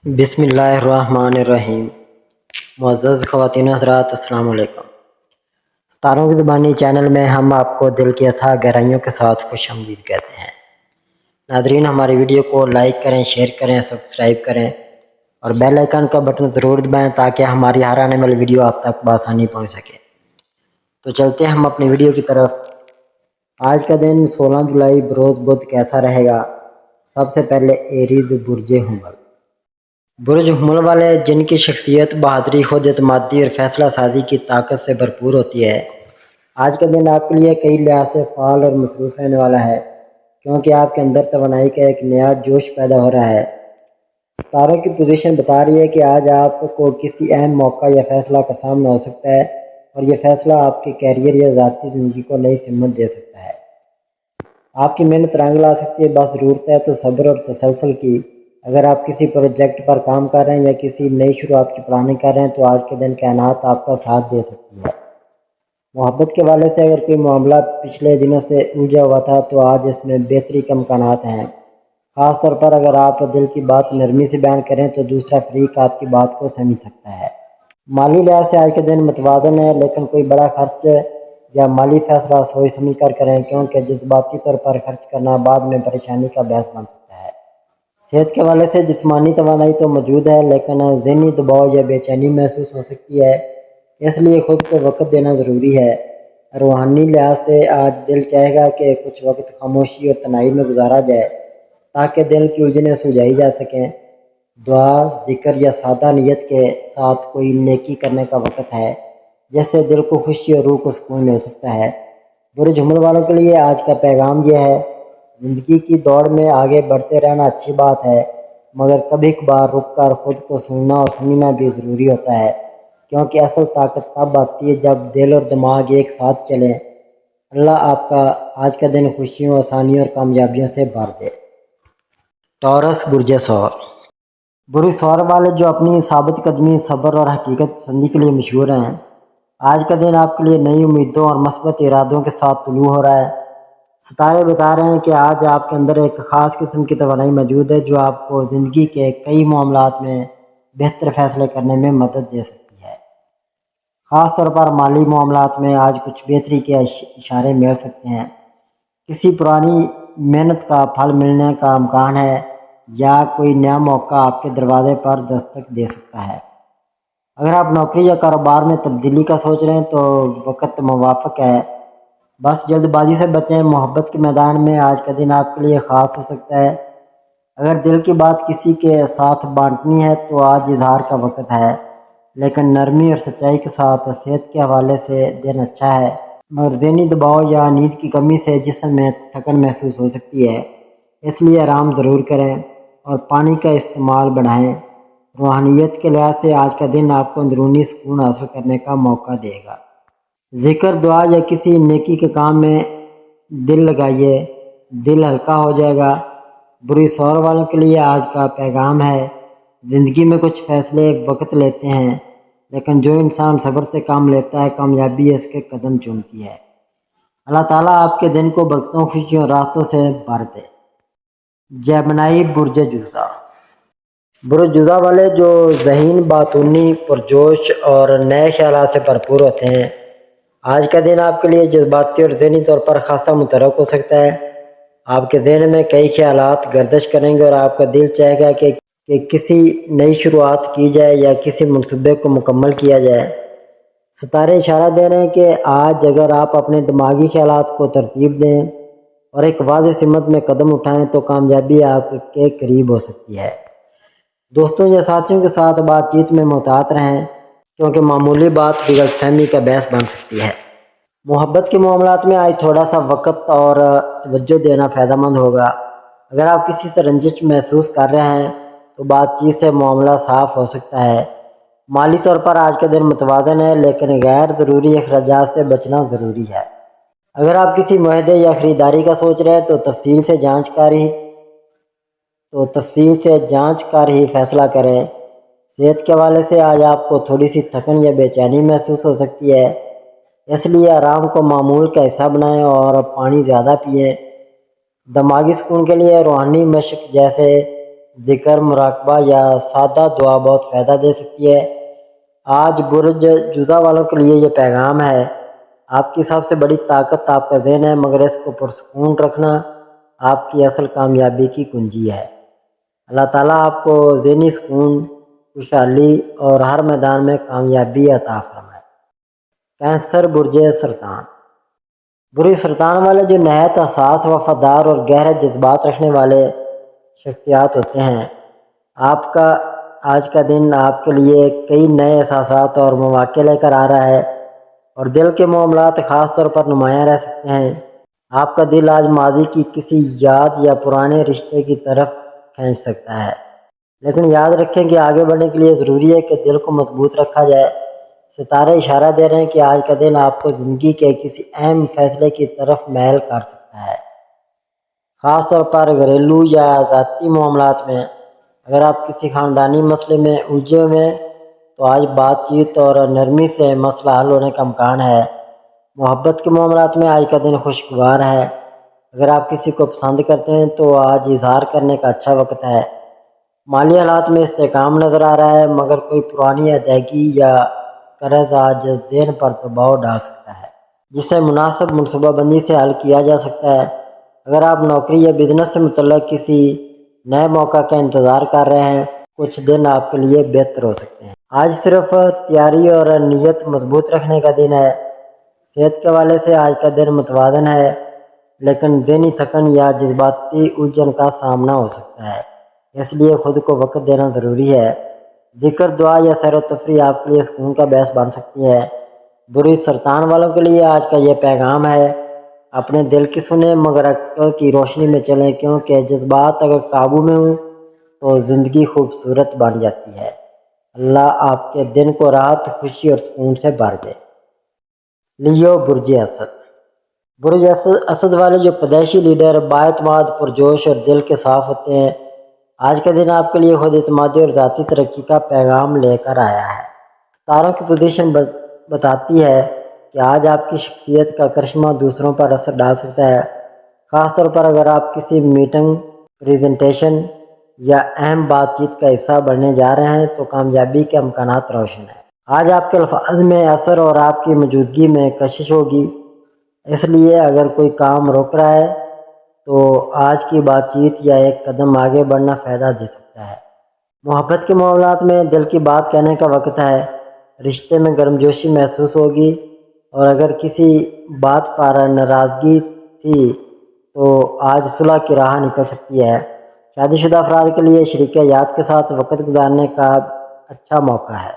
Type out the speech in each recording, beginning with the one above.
بسم اللہ الرحمن الرحیم۔ معزز خواتین حضرات، السلام علیکم۔ ستاروں کی زبانی چینل میں ہم آپ کو دل کی اتھاہ گہرائیوں کے ساتھ خوش آمدید کہتے ہیں۔ ناظرین، ہماری ویڈیو کو لائک کریں، شیئر کریں، سبسکرائب کریں اور بیل آئیکن کا بٹن ضرور دبائیں تاکہ ہماری ہر آنے والی ویڈیو آپ تک بآسانی پہنچ سکے۔ تو چلتے ہیں ہم اپنی ویڈیو کی طرف۔ آج کا دن 16 جولائی بروز بدھ کیسا رہے گا؟ سب سے پہلے ایریز برج حمل۔ برج حمل والے، جن کی شخصیت بہادری، خود اعتمادی اور فیصلہ سازی کی طاقت سے بھرپور ہوتی ہے، آج کا دن آپ کے لیے کئی لحاظ سے فعال اور مصروف رہنے والا ہے، کیونکہ آپ کے اندر توانائی کا ایک نیا جوش پیدا ہو رہا ہے۔ ستاروں کی پوزیشن بتا رہی ہے کہ آج آپ کو کسی اہم موقع یا فیصلہ کا سامنا ہو سکتا ہے، اور یہ فیصلہ آپ کے کیریئر یا ذاتی زندگی کو نئی سمت دے سکتا ہے۔ آپ کی محنت رنگ لا سکتی ہے، بس ضرورت ہے تو صبر اور تسلسل کی۔ اگر آپ کسی پروجیکٹ پر کام کر رہے ہیں یا کسی نئی شروعات کی پلاننگ کر رہے ہیں تو آج کے دن کائنات آپ کا ساتھ دے سکتی ہے۔ محبت کے حوالے سے اگر کوئی معاملہ پچھلے دنوں سے الجھا ہوا تھا تو آج اس میں بہتری کے امکانات ہیں۔ خاص طور پر اگر آپ دل کی بات نرمی سے بیان کریں تو دوسرا فریق آپ کی بات کو سمجھ سکتا ہے۔ مالی لحاظ سے آج کے دن متوازن ہے، لیکن کوئی بڑا خرچ یا مالی فیصلہ سوچ سمجھ کر کریں، کیونکہ جذباتی طور پر خرچ کرنا بعد میں پریشانی کا باعث بن سکتا ہے۔ صحت کے حوالے سے جسمانی توانائی تو موجود ہے، لیکن ذہنی دباؤ یا بے چینی محسوس ہو سکتی ہے، اس لیے خود کو وقت دینا ضروری ہے۔ روحانی لحاظ سے آج دل چاہے گا کہ کچھ وقت خاموشی اور تنہائی میں گزارا جائے تاکہ دل کی الجھنیں سلجھائی جا سکیں۔ دعا، ذکر یا سادہ نیت کے ساتھ کوئی نیکی کرنے کا وقت ہے، جس سے دل کو خوشی اور روح کو سکون مل سکتا ہے۔ برج حمل والوں کے لیے آج کا پیغام یہ ہے: زندگی کی دوڑ میں آگے بڑھتے رہنا اچھی بات ہے، مگر کبھی کبھار رک کر خود کو سننا اور سمجھنا بھی ضروری ہوتا ہے، کیونکہ اصل طاقت تب آتی ہے جب دل اور دماغ ایک ساتھ چلیں۔ اللہ آپ کا آج کا دن خوشیوں، آسانیوں اور کامیابیوں سے بھر دے۔ ٹورس برج ثور۔ برج ثور والے، جو اپنی ثابت قدمی، صبر اور حقیقت پسندی کے لیے مشہور ہیں، آج کا دن آپ کے لیے نئی امیدوں اور مثبت ارادوں کے ساتھ طلوع ہو رہا ہے۔ ستارے بتا رہے ہیں کہ آج آپ کے اندر ایک خاص قسم کی توانائی موجود ہے جو آپ کو زندگی کے کئی معاملات میں بہتر فیصلے کرنے میں مدد دے سکتی ہے۔ خاص طور پر مالی معاملات میں آج کچھ بہتری کے اشارے مل سکتے ہیں۔ کسی پرانی محنت کا پھل ملنے کا امکان ہے، یا کوئی نیا موقع آپ کے دروازے پر دستک دے سکتا ہے۔ اگر آپ نوکری یا کاروبار میں تبدیلی کا سوچ رہے ہیں تو وقت موافق ہے، بس جلد بازی سے بچیں۔ محبت کے میدان میں آج کا دن آپ کے لیے خاص ہو سکتا ہے۔ اگر دل کی بات کسی کے ساتھ بانٹنی ہے تو آج اظہار کا وقت ہے، لیکن نرمی اور سچائی کے ساتھ۔ صحت کے حوالے سے دن اچھا ہے، مگر ذہنی دباؤ یا نیند کی کمی سے جسم میں تھکن محسوس ہو سکتی ہے، اس لیے آرام ضرور کریں اور پانی کا استعمال بڑھائیں۔ روحانیت کے لحاظ سے آج کا دن آپ کو اندرونی سکون حاصل کرنے کا موقع دے گا۔ ذکر، دعا یا کسی نیکی کے کام میں دل لگائیے، دل ہلکا ہو جائے گا۔ برج ثور والوں کے لیے آج کا پیغام ہے: زندگی میں کچھ فیصلے وقت لیتے ہیں، لیکن جو انسان صبر سے کام لیتا ہے کامیابی اس کے قدم چومتی ہے۔ اللہ تعالیٰ آپ کے دن کو برکتوں، خوشیوں اور راحتوں سے بھر دے۔ جیمنائی برج جوزا۔ برج جوزا والے، جو ذہین، باتونی، پرجوش اور نئے خیالات سے بھرپور ہوتے ہیں، آج کا دن آپ کے لیے جذباتی اور ذہنی طور پر خاصا متحرک ہو سکتا ہے۔ آپ کے ذہن میں کئی خیالات گردش کریں گے اور آپ کا دل چاہے گا کہ کسی نئی شروعات کی جائے یا کسی منصوبے کو مکمل کیا جائے۔ ستارے اشارہ دے رہے ہیں کہ آج اگر آپ اپنے دماغی خیالات کو ترتیب دیں اور ایک واضح سمت میں قدم اٹھائیں تو کامیابی آپ کے قریب ہو سکتی ہے۔ دوستوں یا ساتھیوں کے ساتھ بات چیت میں محتاط رہیں، کیونکہ معمولی بات بھی غلط فہمی کا باعث بن سکتی ہے۔ محبت کے معاملات میں آج تھوڑا سا وقت اور توجہ دینا فائدہ مند ہوگا۔ اگر آپ کسی سے رنجش محسوس کر رہے ہیں تو بات چیت سے معاملہ صاف ہو سکتا ہے۔ مالی طور پر آج کا دن متوازن ہے، لیکن غیر ضروری اخراجات سے بچنا ضروری ہے۔ اگر آپ کسی معاہدے یا خریداری کا سوچ رہے ہیں تو تفصیل سے جانچ کر ہی فیصلہ کریں۔ صحت کے حوالے سے آج آپ کو تھوڑی سی تھکن یا بے چینی محسوس ہو سکتی ہے، اس لیے آرام کو معمول کا حصہ بنائیں اور پانی زیادہ پئیں۔ دماغی سکون کے لیے روحانی مشق جیسے ذکر، مراقبہ یا سادہ دعا بہت فائدہ دے سکتی ہے۔ آج برج جوزہ والوں کے لیے یہ پیغام ہے: آپ کی سب سے بڑی طاقت آپ کا ذہن ہے، مگر اس کو پرسکون رکھنا آپ کی اصل کامیابی کی کنجی ہے۔ اللہ تعالیٰ آپ کو ذہنی سکون، خوشحالی اور ہر میدان میں کامیابی عطا فرمائے۔ کینسر برج سرطان۔ برج سرطان والے جو نہایت حساس، وفادار اور گہرے جذبات رکھنے والے شخصیات ہوتے ہیں، آپ کا آج کا دن آپ کے لیے کئی نئے احساسات اور مواقع لے کر آ رہا ہے، اور دل کے معاملات خاص طور پر نمایاں رہ سکتے ہیں۔ آپ کا دل آج ماضی کی کسی یاد یا پرانے رشتے کی طرف کھینچ سکتا ہے، لیکن یاد رکھیں کہ آگے بڑھنے کے لیے ضروری ہے کہ دل کو مضبوط رکھا جائے۔ ستارے اشارہ دے رہے ہیں کہ آج کا دن آپ کو زندگی کے کسی اہم فیصلے کی طرف میل کر سکتا ہے، خاص طور پر گھریلو یا ذاتی معاملات میں۔ اگر آپ کسی خاندانی مسئلے میں الجھے ہوئے ہیں تو آج بات چیت اور نرمی سے مسئلہ حل ہونے کا امکان ہے۔ محبت کے معاملات میں آج کا دن خوشگوار ہے۔ اگر آپ کسی کو پسند کرتے ہیں تو آج اظہار کرنے کا اچھا وقت ہے۔ مالی حالات میں استحکام نظر آ رہا ہے، مگر کوئی پرانی ادائیگی یا قرض آج ذہن پر دباؤ ڈال سکتا ہے، جسے مناسب منصوبہ بندی سے حل کیا جا سکتا ہے۔ اگر آپ نوکری یا بزنس سے متعلق کسی نئے موقع کا انتظار کر رہے ہیں، کچھ دن آپ کے لیے بہتر ہو سکتے ہیں۔ آج صرف تیاری اور نیت مضبوط رکھنے کا دن ہے۔ صحت کے حوالے سے آج کا دن متوازن ہے، لیکن ذہنی تھکن یا جذباتی الجھن کا سامنا ہو سکتا ہے، اس لیے خود کو وقت دینا ضروری ہے۔ ذکر، دعا یا سیر و تفریح آپ کے لیے سکون کا باعث بن سکتی ہے۔ برج سرطان والوں کے لیے آج کا یہ پیغام ہے: اپنے دل کی سنیں مگر عقل کی روشنی میں چلیں، کیونکہ جذبات اگر قابو میں ہوں تو زندگی خوبصورت بن جاتی ہے۔ اللہ آپ کے دن کو راحت، خوشی اور سکون سے بھر دے۔ لیو برج اسد۔ برج اسد والے جو پیدائشی لیڈر بااعتماد، پرجوش اور دل کے صاف ہوتے ہیں، آج کا دن آپ کے لیے خود اعتمادی اور ذاتی ترقی کا پیغام لے کر آیا ہے۔ ستاروں کی پوزیشن بتاتی ہے کہ آج آپ کی شخصیت کا کرشمہ دوسروں پر اثر ڈال سکتا ہے، خاص طور پر اگر آپ کسی میٹنگ، پریزنٹیشن یا اہم بات چیت کا حصہ بننے جا رہے ہیں تو کامیابی کے امکانات روشن ہیں۔ آج آپ کے الفاظ میں اثر اور آپ کی موجودگی میں کشش ہوگی، اس لیے اگر کوئی کام روک رہا ہے تو آج کی بات چیت یا ایک قدم آگے بڑھنا فائدہ دے سکتا ہے۔ محبت کے معاملات میں دل کی بات کہنے کا وقت ہے۔ رشتے میں گرمجوشی محسوس ہوگی، اور اگر کسی بات پر ناراضگی تھی تو آج صلح کی راہ نکل سکتی ہے۔ شادی شدہ افراد کے لیے شریک حیات کے ساتھ وقت گزارنے کا اچھا موقع ہے،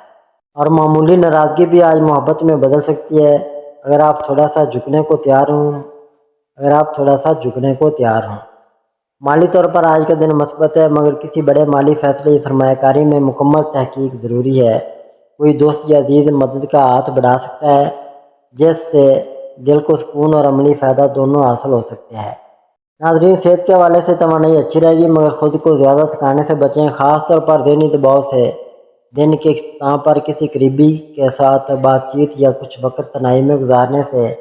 اور معمولی ناراضگی بھی آج محبت میں بدل سکتی ہے اگر آپ تھوڑا سا جھکنے کو تیار ہوں۔ مالی طور پر آج کا دن مثبت ہے، مگر کسی بڑے مالی فیصلے یا سرمایہ کاری میں مکمل تحقیق ضروری ہے۔ کوئی دوست یا عزیز مدد کا ہاتھ بڑھا سکتا ہے، جس سے دل کو سکون اور عملی فائدہ دونوں حاصل ہو سکتے ہیں۔ ناظرین، صحت کے حوالے سے توانائی اچھی رہے گی، مگر خود کو زیادہ تھکانے سے بچیں، خاص طور پر ذہنی دباؤ سے۔ دن کے اختتام پر کسی قریبی کے ساتھ بات چیت یا کچھ وقت تنہائی میں گزارنے سے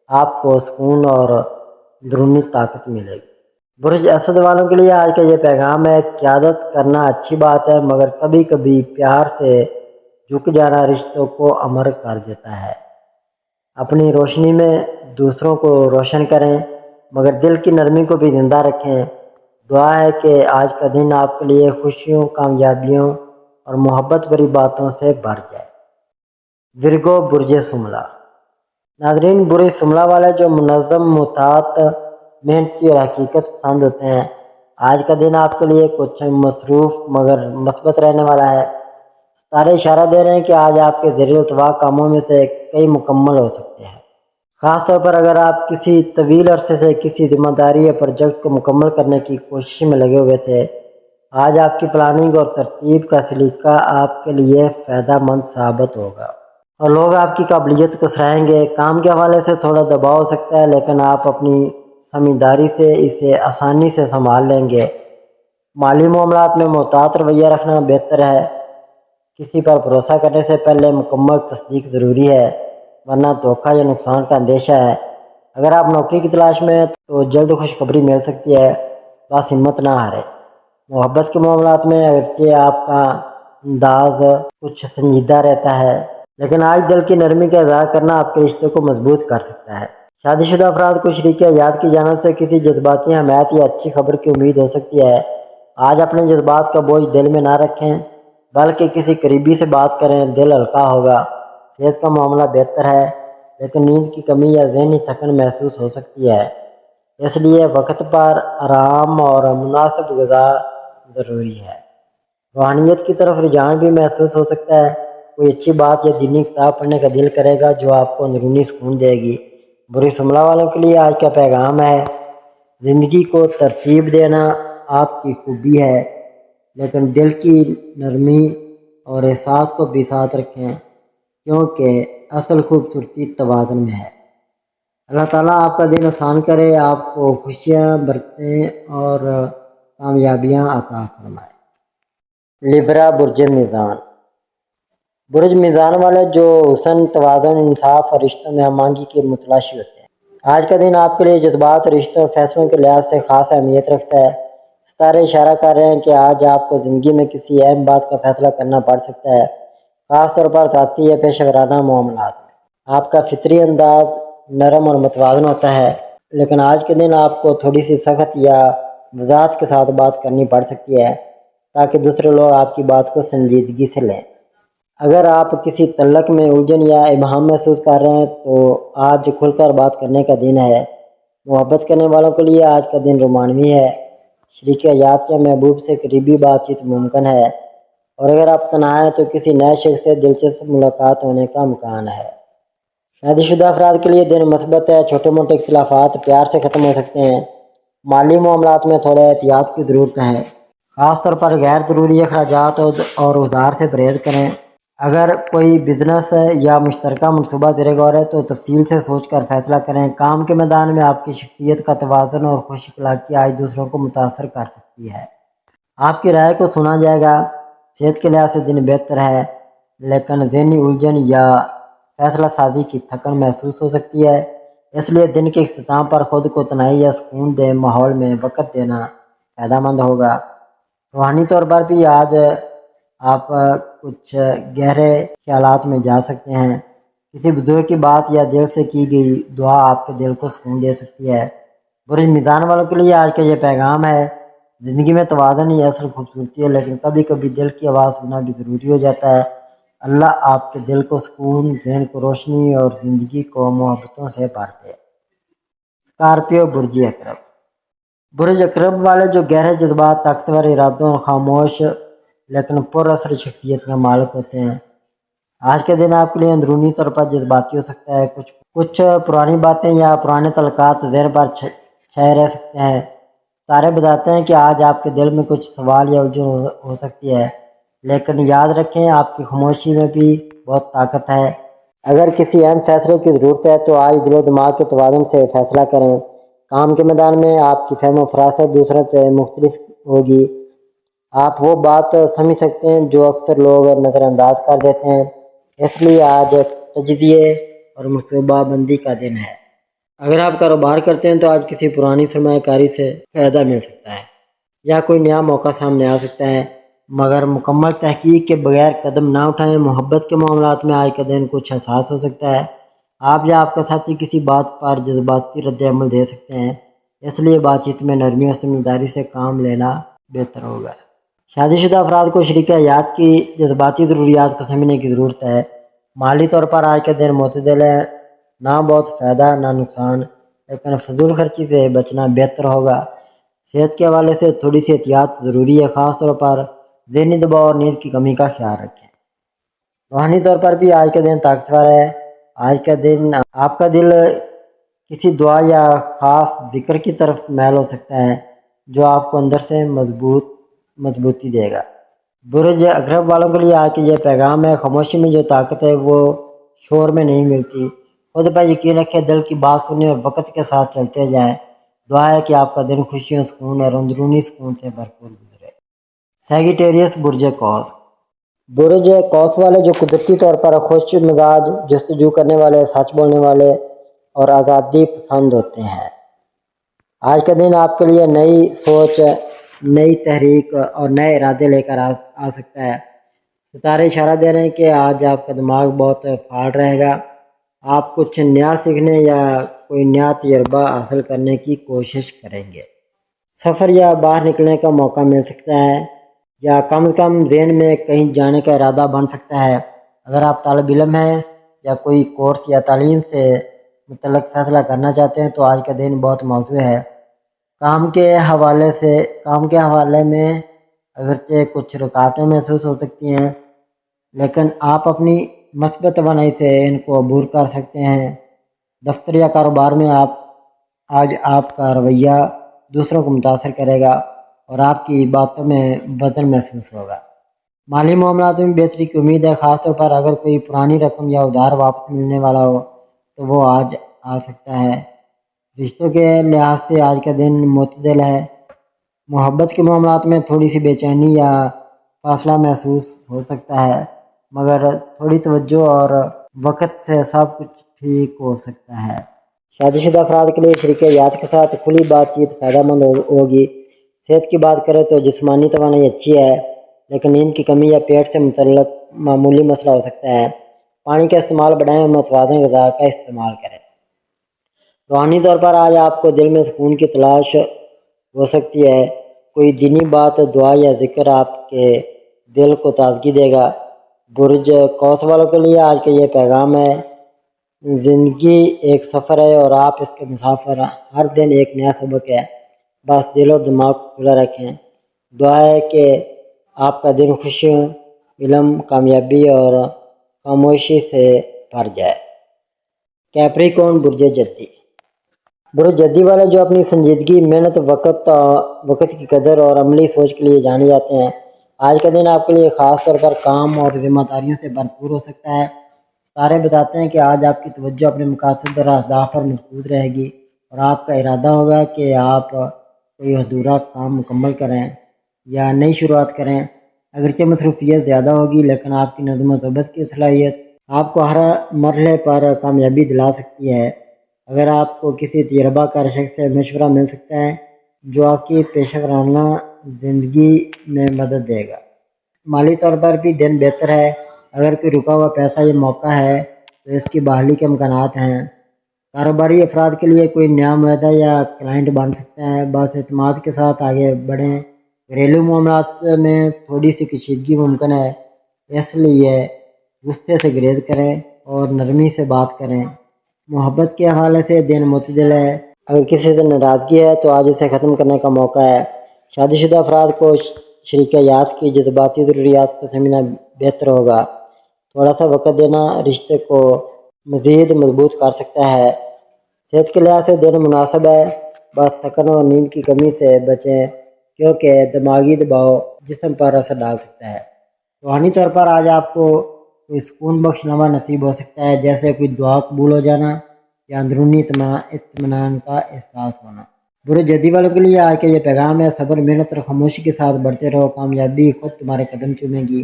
آپ کو سکون اور اندرونی طاقت ملے گی۔ برج اسد والوں کے لیے آج کا یہ پیغام ہے: قیادت کرنا اچھی بات ہے، مگر کبھی کبھی پیار سے جھک جانا رشتوں کو امر کر دیتا ہے۔ اپنی روشنی میں دوسروں کو روشن کریں، مگر دل کی نرمی کو بھی زندہ رکھیں۔ دعا ہے کہ آج کا دن آپ کے لیے خوشیوں، کامیابیوں اور محبت بھری باتوں سے بھر جائے۔ ورگو برج شملہ۔ ناظرین، برج شملہ والے جو منظم، محتاط، محنتی اور حقیقت پسند ہوتے ہیں، آج کا دن آپ کے لیے کچھ مصروف مگر مثبت رہنے والا ہے۔ ستارے اشارہ دے رہے ہیں کہ آج آپ کے زیر التوا کاموں میں سے کئی مکمل ہو سکتے ہیں، خاص طور پر اگر آپ کسی طویل عرصے سے کسی ذمہ داری یا پروجیکٹ کو مکمل کرنے کی کوشش میں لگے ہوئے تھے۔ آج آپ کی پلاننگ اور ترتیب کا سلیقہ آپ کے لیے فائدہ مند ثابت ہوگا، اور لوگ آپ کی قابلیت کو سراہیں گے۔ کام کے حوالے سے تھوڑا دباؤ ہو سکتا ہے، لیکن آپ اپنی سمجھداری سے اسے آسانی سے سنبھال لیں گے۔ مالی معاملات میں محتاط رویہ رکھنا بہتر ہے۔ کسی پر بھروسہ کرنے سے پہلے مکمل تصدیق ضروری ہے، ورنہ دھوکہ یا نقصان کا اندیشہ ہے۔ اگر آپ نوکری کی تلاش میں ہیں تو جلد خوشخبری مل سکتی ہے، بس ہمت نہ ہاریں۔ محبت کے معاملات میں اگرچہ آپ کا انداز کچھ سنجیدہ رہتا ہے، لیکن آج دل کی نرمی کا اظہار کرنا آپ کے رشتے کو مضبوط کر سکتا ہے۔ شادی شدہ افراد کو شریک حیات کی جانب سے کسی جذباتی حمایت یا اچھی خبر کی امید ہو سکتی ہے۔ آج اپنے جذبات کا بوجھ دل میں نہ رکھیں، بلکہ کسی قریبی سے بات کریں، دل ہلکا ہوگا۔ صحت کا معاملہ بہتر ہے، لیکن نیند کی کمی یا ذہنی تھکن محسوس ہو سکتی ہے، اس لیے وقت پر آرام اور مناسب غذا ضروری ہے۔ روحانیت کی طرف رجحان بھی محسوس ہو سکتا ہے، کوئی اچھی بات یا دینی کتاب پڑھنے کا دل کرے گا جو آپ کو اندرونی سکون دے گی۔ بری سملہ والوں کے لیے آج کا پیغام ہے، زندگی کو ترتیب دینا آپ کی خوبی ہے، لیکن دل کی نرمی اور احساس کو بھی ساتھ رکھیں، کیونکہ اصل خوبصورتی توازن میں ہے۔ اللہ تعالیٰ آپ کا دن آسان کرے، آپ کو خوشیاں، برکتیں اور کامیابیاں عطا فرمائے۔ لبرا برج میزان۔ برج میزان والے جو حسن، توازن، انصاف اور رشتوں میں ہم آہنگی کے متلاشی ہوتے ہیں۔ آج کا دن آپ کے لیے جذبات، رشتوں اور فیصلوں کے لحاظ سے خاص اہمیت رکھتا ہے۔ ستارے اشارہ کر رہے ہیں کہ آج آپ کو زندگی میں کسی اہم بات کا فیصلہ کرنا پڑ سکتا ہے، خاص طور پر ذاتی یا پیشہ ورانہ معاملات میں۔ آپ کا فطری انداز نرم اور متوازن ہوتا ہے، لیکن آج کے دن آپ کو تھوڑی سی سخت یا وضاحت کے ساتھ بات کرنی پڑ سکتی ہے، تاکہ دوسرے لوگ آپ کی بات کو سنجیدگی سے لیں۔ اگر آپ کسی تعلق میں الجھن یا ابہام محسوس کر رہے ہیں تو آج کھل کر بات کرنے کا دن ہے۔ محبت کرنے والوں کے لیے آج کا دن رومانوی ہے، شریک حیات یا محبوب سے قریبی بات چیت ممکن ہے، اور اگر آپ تنہا ہیں تو کسی نئے شخص سے دلچسپ ملاقات ہونے کا امکان ہے۔ شادی شدہ افراد کے لیے دن مثبت ہے، چھوٹے موٹے اختلافات پیار سے ختم ہو سکتے ہیں۔ مالی معاملات میں تھوڑے احتیاط کی ضرورت ہے، خاص طور پر غیر ضروری اخراجات اور ادھار سے پرہیز کریں۔ اگر کوئی بزنس یا مشترکہ منصوبہ زیر غور ہے تو تفصیل سے سوچ کر فیصلہ کریں۔ کام کے میدان میں آپ کی شخصیت کا توازن اور خوش اخلاقی آج دوسروں کو متاثر کر سکتی ہے۔ آپ کی رائے کو سنا جائے گا۔ صحت کے لحاظ سے دن بہتر ہے، لیکن ذہنی الجھن یا فیصلہ سازی کی تھکن محسوس ہو سکتی ہے، اس لیے دن کے اختتام پر خود کو تنہائی یا سکون دہ ماحول میں وقت دینا فائدہ مند ہوگا۔ روحانی طور پر بھی آج آپ کچھ گہرے خیالات میں جا سکتے ہیں، کسی بزرگ کی بات یا دل سے کی گئی دعا آپ کے دل کو سکون دے سکتی ہے۔ برج میزان والوں کے لیے آج کا یہ پیغام ہے، زندگی میں توازن ہی اصل خوبصورتی ہے، لیکن کبھی کبھی دل کی آواز سننا بھی ضروری ہو جاتا ہے۔ اللہ آپ کے دل کو سکون، ذہن کو روشنی اور زندگی کو محبتوں سے بھر دے۔ اسکارپیو برج اقرب۔ برج اقرب والے جو گہرے جذبات، طاقتور ارادوں اور خاموش لیکن پر اثر شخصیت کا مالک ہوتے ہیں۔ آج کے دن آپ کے لیے اندرونی طور پر جذباتی ہو سکتا ہے، کچھ پرانی باتیں یا پرانے تعلقات ذہن پر چھائے رہ سکتے ہیں۔ ستارے بتاتے ہیں کہ آج آپ کے دل میں کچھ سوال یا الجھن ہو سکتی ہے، لیکن یاد رکھیں آپ کی خاموشی میں بھی بہت طاقت ہے۔ اگر کسی اہم فیصلے کی ضرورت ہے تو آج دل و دماغ کے توازن سے فیصلہ کریں۔ کام کے میدان میں آپ کی فہم و فراست دوسروں سے مختلف ہوگی، آپ وہ بات سمجھ سکتے ہیں جو اکثر لوگ نظر انداز کر دیتے ہیں، اس لیے آج تجزیے اور منصوبہ بندی کا دن ہے۔ اگر آپ کاروبار کرتے ہیں تو آج کسی پرانی سرمایہ کاری سے فائدہ مل سکتا ہے یا کوئی نیا موقع سامنے آ سکتا ہے، مگر مکمل تحقیق کے بغیر قدم نہ اٹھائیں۔ محبت کے معاملات میں آج کا دن کچھ حساس ہو سکتا ہے، آپ یا آپ کا ساتھی کسی بات پر جذباتی رد عمل دے سکتے ہیں، اس لیے بات چیت میں نرمی اور سمجھداری سے کام لینا بہتر ہوگا۔ شادی شدہ افراد کو شریک حیات کی جذباتی ضروریات کو سمجھنے کی ضرورت ہے۔ مالی طور پر آج کا دن معتدل ہے، نہ بہت فائدہ نہ نقصان، لیکن فضول خرچی سے بچنا بہتر ہوگا۔ صحت کے حوالے سے تھوڑی سی احتیاط ضروری ہے، خاص طور پر ذہنی دباؤ اور نیند کی کمی کا خیال رکھیں۔ روحانی طور پر بھی آج کا دن طاقتور ہے۔ آج کا دن آپ کا دل کسی دعا یا خاص ذکر کی طرف میل ہو سکتا ہے جو آپ کو اندر سے مضبوطی دے گا۔ برج اقرب والوں کے لیے آج کے یہ پیغام ہے، خاموشی میں جو طاقت ہے وہ شور میں نہیں ملتی۔ خود پر یقین رکھیں، دل کی بات سنیں اور وقت کے ساتھ چلتے جائیں۔ دعا ہے کہ آپ کا دن خوشیوں، سکون اور اندرونی سکون سے بھرپور گزرے۔ سیگیٹیریس برج قوس۔ برج قوس والے جو قدرتی طور پر خوش مزاج، جستجو کرنے والے، سچ بولنے والے اور آزادی پسند ہوتے ہیں۔ آج کا دن آپ کے لیے نئی سوچ، نئی تحریک اور نئے ارادے لے کر آ سکتا ہے۔ ستارے اشارہ دے رہے ہیں کہ آج آپ کا دماغ بہت فعال رہے گا، آپ کچھ نیا سیکھنے یا کوئی نیا تجربہ حاصل کرنے کی کوشش کریں گے۔ سفر یا باہر نکلنے کا موقع مل سکتا ہے، یا کم از کم ذہن میں کہیں جانے کا ارادہ بن سکتا ہے۔ اگر آپ طالب علم ہیں یا کوئی کورس یا تعلیم سے متعلق فیصلہ کرنا چاہتے ہیں تو آج کا دن بہت موزوں ہے۔ کام کے حوالے میں اگرچہ کچھ رکاوٹیں محسوس ہو سکتی ہیں، لیکن آپ اپنی مثبت توانائی سے ان کو عبور کر سکتے ہیں۔ دفتر یا کاروبار میں آج آپ کا رویہ دوسروں کو متاثر کرے گا اور آپ کی باتوں میں وزن محسوس ہوگا۔ مالی معاملات میں بہتری کی امید ہے، خاص طور پر اگر کوئی پرانی رقم یا ادھار واپس ملنے والا ہو تو وہ آج آ سکتا ہے۔ رشتوں کے لحاظ سے آج کا دن معتدل ہے۔ محبت کے معاملات میں تھوڑی سی بے چینی یا فاصلہ محسوس ہو سکتا ہے، مگر تھوڑی توجہ اور وقت سے سب کچھ ٹھیک ہو سکتا ہے۔ شادی شدہ افراد کے لیے شریک حیات کے ساتھ کھلی بات چیت فائدہ مند ہوگی۔ صحت کی بات کریں تو جسمانی توانائی اچھی ہے، لیکن نیند کی کمی یا پیٹ سے متعلق معمولی مسئلہ ہو سکتا ہے۔ پانی کا استعمال بڑھائیں اور متوازن غذا کا استعمال کریں۔ روحانی طور پر آج آپ کو دل میں سکون کی تلاش ہو سکتی ہے۔ کوئی دینی بات، دعا یا ذکر آپ کے دل کو تازگی دے گا۔ برج قوس والوں کے لیے آج کا یہ پیغام ہے: زندگی ایک سفر ہے اور آپ اس کے مسافر ہیں۔ ہر دن ایک نیا سبق ہے، بس دل اور دماغ کو کھلا رکھیں۔ دعا ہے کہ آپ کا دن خوشیوں، علم، کامیابی اور خاموشی سے بھر جائے۔ کیپریکون برج جدی والے جو اپنی سنجیدگی، محنت، وقت کی قدر اور عملی سوچ کے لیے جانے جاتے ہیں، آج کا دن آپ کے لیے خاص طور پر کام اور ذمہ داریوں سے بھرپور ہو سکتا ہے۔ ستارے بتاتے ہیں کہ آج آپ کی توجہ اپنے مقاصد اور اہداف پر مرکوز رہے گی اور آپ کا ارادہ ہوگا کہ آپ کوئی ادھورا کام مکمل کریں یا نئی شروعات کریں۔ اگرچہ مصروفیت زیادہ ہوگی، لیکن آپ کی نظم و ضبط کی صلاحیت آپ کو ہر مرحلے پر کامیابی دلا سکتی ہے۔ اگر آپ کو کسی تجربہ کار شخص سے مشورہ مل سکتا ہے جو آپ کی پیشہ ورانہ زندگی میں مدد دے گا۔ مالی طور پر بھی دن بہتر ہے۔ اگر کوئی رکا ہوا پیسہ یا موقع ہے تو اس کی بحالی کے امکانات ہیں۔ کاروباری افراد کے لیے کوئی نیا معاہدہ یا کلائنٹ بن سکتا ہے، بس اعتماد کے ساتھ آگے بڑھیں۔ گھریلو معاملات میں تھوڑی سی کشیدگی ممکن ہے، اس لیے غصے سے گریز کریں اور نرمی سے بات کریں۔ محبت کے حوالے سے دن معتدل ہے۔ اگر کسی سے ناراضگی ہے تو آج اسے ختم کرنے کا موقع ہے۔ شادی شدہ افراد کو شریک حیات کی جذباتی ضروریات کو سمجھنا بہتر ہوگا۔ تھوڑا سا وقت دینا رشتے کو مزید مضبوط کر سکتا ہے۔ صحت کے لحاظ سے دن مناسب ہے، بس تھکن اور نیند کی کمی سے بچیں کیونکہ دماغی دباؤ جسم پر اثر ڈال سکتا ہے۔ روحانی طور پر آج آپ کو کوئی سکون بخش لمحہ نصیب ہو سکتا ہے، جیسے کوئی دعا قبول ہو جانا یا اندرونی اطمینان کا احساس ہونا۔ برج جدی والوں کے لیے آج کا یہ پیغام ہے: صبر، محنت اور خاموشی کے ساتھ بڑھتے رہو، کامیابی خود تمہارے قدم چومے گی۔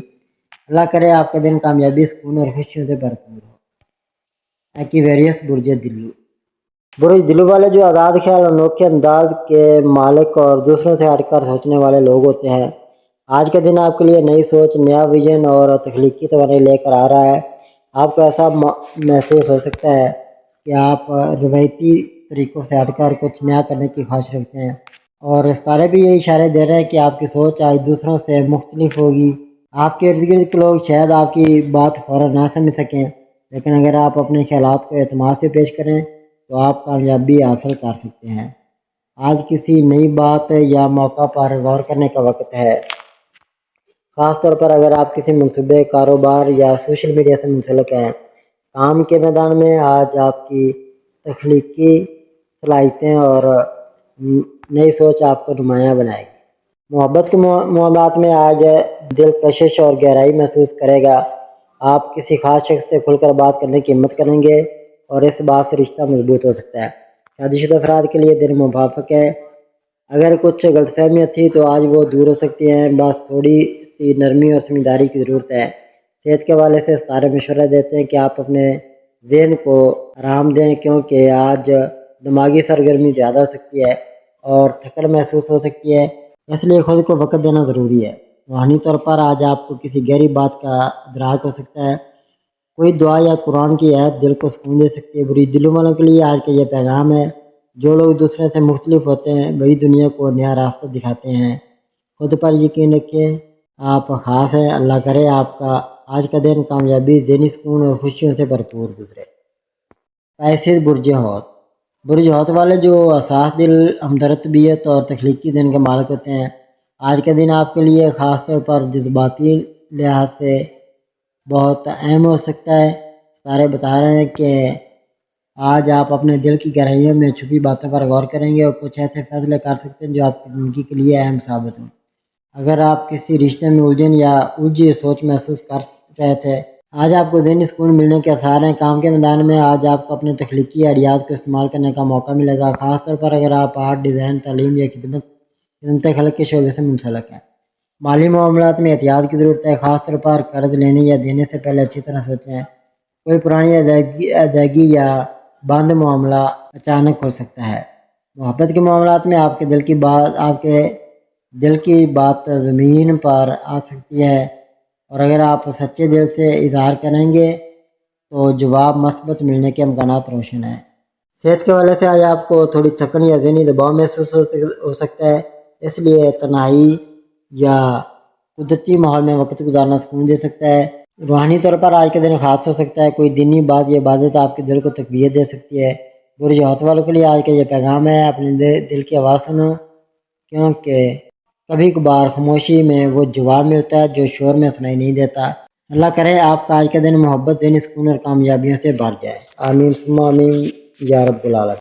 اللہ کرے آپ کا دن کامیابی، سکون اور خوشیوں سے بھرپور ہو۔ ایکویریس برج دلو والے جو آزاد خیال، انوکھے انداز کے مالک اور دوسروں سے ہٹ کر سوچنے والے لوگ ہوتے ہیں، آج کا دن آپ کے لیے نئی سوچ، نیا ویژن اور تخلیقی توانائی لے کر آ رہا ہے۔ آپ کو ایسا محسوس ہو سکتا ہے کہ آپ روایتی طریقوں سے ہٹ کر کچھ نیا کرنے کی خواہش رکھتے ہیں، اور ستارے بھی یہی اشارے دے رہے ہیں کہ آپ کی سوچ آج دوسروں سے مختلف ہوگی۔ آپ کے ارد گرد کے لوگ شاید آپ کی بات فوراً نہ سمجھ سکیں، لیکن اگر آپ اپنے خیالات کو اعتماد سے پیش کریں تو آپ کامیابی حاصل کر سکتے ہیں۔ آج کسی نئی بات یا موقع پر غور کرنے کا وقت ہے، خاص طور پر اگر آپ کسی منصوبے، کاروبار یا سوشل میڈیا سے منسلک ہیں۔ کام کے میدان میں آج آپ کی تخلیقی صلاحیتیں اور نئی سوچ آپ کو نمایاں بنائے گی۔ محبت کے معاملات میں آج دلکشش اور گہرائی محسوس کرے گا۔ آپ کسی خاص شخص سے کھل کر بات کرنے کی ہمت کریں گے اور اس بات سے رشتہ مضبوط ہو سکتا ہے۔ شادی شدہ افراد کے لیے دن موافق ہے۔ اگر کچھ غلط فہمیاں تھیں تو آج وہ دور ہو سکتی ہیں، بس تھوڑی سی نرمی اور سمجھداری کی ضرورت ہے۔ صحت کے حوالے سے ستارے مشورہ دیتے ہیں کہ آپ اپنے ذہن کو آرام دیں کیونکہ آج دماغی سرگرمی زیادہ ہو سکتی ہے اور تھکن محسوس ہو سکتی ہے۔ اس لیے خود کو وقت دینا ضروری ہے۔ روحانی طور پر آج آپ کو کسی گہری بات کا ادراک ہو سکتا ہے، کوئی دعا یا قرآن کی آیت دل کو سکون دے سکتی ہے۔ بری دلوں والوں کے لیے آج کا یہ پیغام ہے، جو لوگ دوسرے سے مختلف ہوتے ہیں وہی دنیا کو نیا راستہ دکھاتے ہیں۔ خود پر یقین رکھیں، آپ خاص ہیں۔ اللہ کرے آپ کا آج کا دن کامیابی، ذہنی سکون اور خوشیوں سے بھرپور گزرے۔ پیسے برج حوت، برج حوت والے جو حساس دل، ہمدرد طبیعت اور تخلیقی دن کے مالک ہوتے ہیں، آج کا دن آپ کے لیے خاص طور پر جذباتی لحاظ سے بہت اہم ہو سکتا ہے۔ ستارے بتا رہے ہیں کہ آج آپ اپنے دل کی گہرائیوں میں چھپی باتوں پر غور کریں گے اور کچھ ایسے فیصلے کر سکتے ہیں جو آپ کی زندگی کے لیے اہم ثابت ہوں۔ اگر آپ کسی رشتے میں الجھن یا الجھی سوچ محسوس کر رہے تھے، آج آپ کو ذہنی سکون ملنے کے آثار ہیں۔ کام کے میدان میں آج آپ کو اپنے تخلیقی آئیڈیاز کو استعمال کرنے کا موقع ملے گا، خاص طور پر اگر آپ آرٹ، ڈیزائن، تعلیم یا خدمت خلق کے شعبے سے منسلک ہیں۔ مالی معاملات میں احتیاط کی ضرورت ہے، خاص طور پر قرض لینے یا دینے سے پہلے اچھی طرح سوچیں۔ کوئی پرانی ادائیگی یا بند معاملہ اچانک ہو سکتا ہے۔ محبت کے معاملات میں آپ کے دل کی بات زمین پر آ سکتی ہے، اور اگر آپ سچے دل سے اظہار کریں گے تو جواب مثبت ملنے کے امکانات روشن ہیں۔ صحت کے حوالے سے آج آپ کو تھوڑی تھکن یا ذہنی دباؤ محسوس ہو سکتا ہے، اس لیے تنہائی یا قدرتی ماحول میں وقت گزارنا سکون دے سکتا ہے۔ روحانی طور پر آج کا دن خاص ہو سکتا ہے، کوئی دینی بات یا عبادت آپ کے دل کو تقویت دے سکتی ہے۔ برج حوت والوں کے لیے آج کا یہ پیغام ہے، اپنے دل کی آواز سنو، کیونکہ کبھی کبھار خاموشی میں وہ جواب ملتا ہے جو شور میں سنائی نہیں دیتا۔ اللہ کرے آپ کا آج کا دن محبت، ذہنی سکون اور کامیابیوں سے بھر جائے۔ آمین ثم آمین یا رب العالمین۔